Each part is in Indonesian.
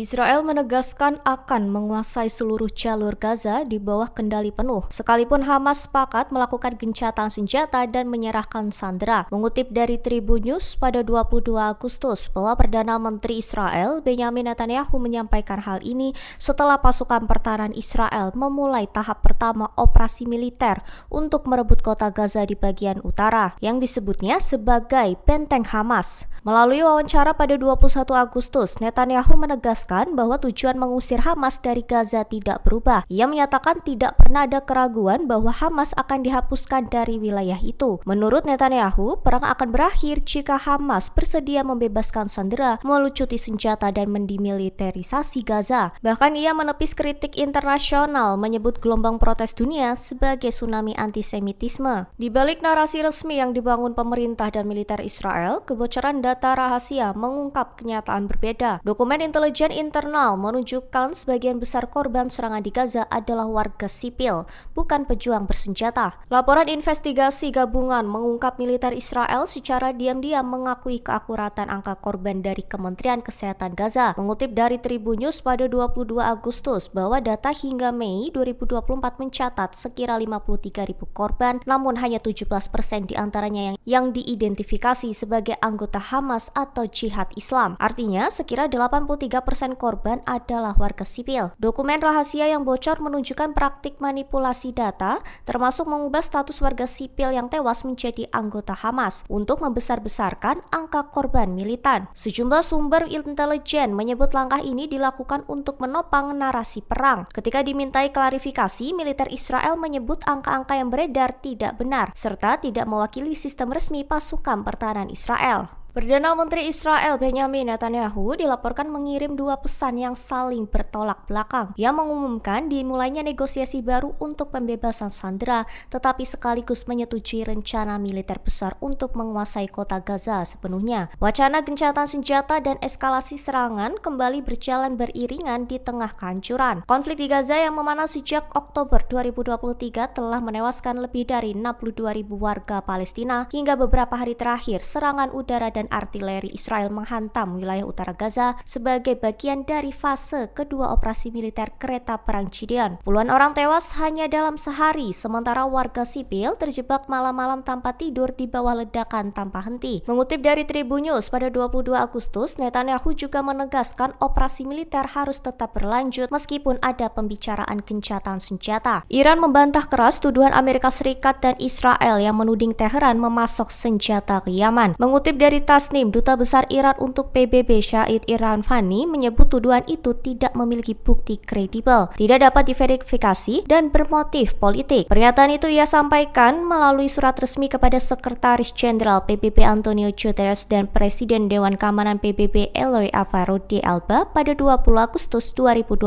Israel menegaskan akan menguasai seluruh jalur Gaza di bawah kendali penuh, sekalipun Hamas sepakat melakukan gencatan senjata dan menyerahkan sandera. Mengutip dari Tribun News pada 22 Agustus bahwa Perdana Menteri Israel Benyamin Netanyahu menyampaikan hal ini setelah pasukan pertahanan Israel memulai tahap pertama operasi militer untuk merebut kota Gaza di bagian utara, yang disebutnya sebagai benteng Hamas. Melalui wawancara pada 21 Agustus, Netanyahu menegaskan bahwa tujuan mengusir Hamas dari Gaza tidak berubah. Ia menyatakan tidak pernah ada keraguan bahwa Hamas akan dihapuskan dari wilayah itu. Menurut Netanyahu, perang akan berakhir jika Hamas bersedia membebaskan sandera, melucuti senjata dan mendemilitarisasi Gaza. Bahkan ia menepis kritik internasional, menyebut gelombang protes dunia sebagai tsunami antisemitisme. Di balik narasi resmi yang dibangun pemerintah dan militer Israel, kebocoran data rahasia mengungkap kenyataan berbeda. Dokumen intelijen internal menunjukkan sebagian besar korban serangan di Gaza adalah warga sipil, bukan pejuang bersenjata. Laporan investigasi gabungan mengungkap militer Israel secara diam-diam mengakui keakuratan angka korban dari Kementerian Kesehatan Gaza. Mengutip dari Tribun News pada 22 Agustus bahwa data hingga Mei 2024 mencatat sekira 53.000 korban, namun hanya 17% diantaranya yang diidentifikasi sebagai anggota Hamas atau Jihad Islam. Artinya, sekira 83% korban adalah warga sipil. Dokumen rahasia yang bocor menunjukkan praktik manipulasi data, termasuk mengubah status warga sipil yang tewas menjadi anggota Hamas untuk membesar-besarkan angka korban militan. Sejumlah sumber intelijen menyebut langkah ini dilakukan untuk menopang narasi perang. Ketika dimintai klarifikasi, militer Israel menyebut angka-angka yang beredar tidak benar, serta tidak mewakili sistem resmi pasukan pertahanan Israel. Perdana Menteri Israel Benyamin Netanyahu dilaporkan mengirim dua pesan yang saling bertolak belakang. Ia mengumumkan dimulainya negosiasi baru untuk pembebasan sandera, tetapi sekaligus menyetujui rencana militer besar untuk menguasai kota Gaza sepenuhnya. Wacana gencatan senjata dan eskalasi serangan kembali berjalan beriringan di tengah kehancuran. Konflik di Gaza yang memanas sejak Oktober 2023 telah menewaskan lebih dari 62.000 warga Palestina. Hingga beberapa hari terakhir, serangan udara dan artileri Israel menghantam wilayah utara Gaza sebagai bagian dari fase kedua operasi militer kereta perang Gideon. Puluhan orang tewas hanya dalam sehari, sementara warga sipil terjebak malam-malam tanpa tidur di bawah ledakan tanpa henti. Mengutip dari Tribun News pada 22 Agustus, Netanyahu juga menegaskan operasi militer harus tetap berlanjut meskipun ada pembicaraan gencatan senjata. Iran membantah keras tuduhan Amerika Serikat dan Israel yang menuding Teheran memasok senjata ke Yaman. Mengutip dari Tasnim, Duta Besar Iran untuk PBB Syahid Iranvani menyebut tuduhan itu tidak memiliki bukti kredibel, tidak dapat diverifikasi, dan bermotif politik. Pernyataan itu ia sampaikan melalui surat resmi kepada Sekretaris Jenderal PBB Antonio Guterres dan Presiden Dewan Keamanan PBB Eloy Alfaro de Alba pada 20 Agustus 2025.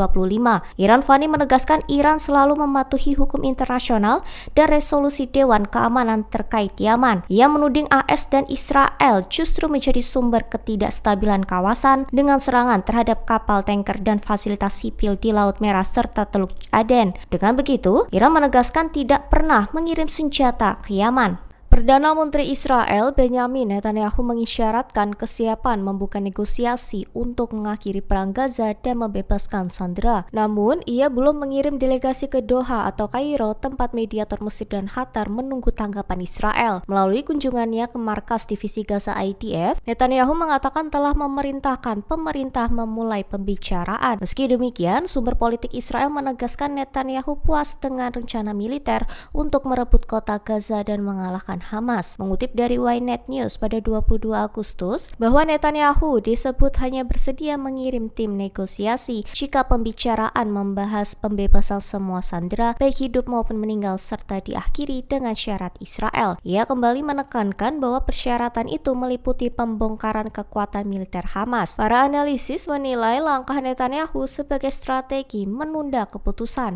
Iranvani menegaskan Iran selalu mematuhi hukum internasional dan resolusi Dewan Keamanan terkait Yaman. Ia menuding AS dan Israel justru menjadi sumber ketidakstabilan kawasan dengan serangan terhadap kapal tanker dan fasilitas sipil di Laut Merah serta Teluk Aden. Dengan begitu, Iran menegaskan tidak pernah mengirim senjata ke Yaman. Perdana Menteri Israel Benyamin Netanyahu mengisyaratkan kesiapan membuka negosiasi untuk mengakhiri perang Gaza dan membebaskan sandera. Namun, ia belum mengirim delegasi ke Doha atau Kairo, tempat mediator Mesir dan Qatar menunggu tanggapan Israel. Melalui kunjungannya ke markas divisi Gaza IDF, Netanyahu mengatakan telah memerintahkan pemerintah memulai pembicaraan. Meski demikian, sumber politik Israel menegaskan Netanyahu puas dengan rencana militer untuk merebut kota Gaza dan mengalahkan Hamas. Mengutip dari Ynet News pada 22 Agustus bahwa Netanyahu disebut hanya bersedia mengirim tim negosiasi jika pembicaraan membahas pembebasan semua sandera baik hidup maupun meninggal serta diakhiri dengan syarat Israel. Ia kembali menekankan bahwa persyaratan itu meliputi pembongkaran kekuatan militer Hamas. Para analisis menilai langkah Netanyahu sebagai strategi menunda keputusan.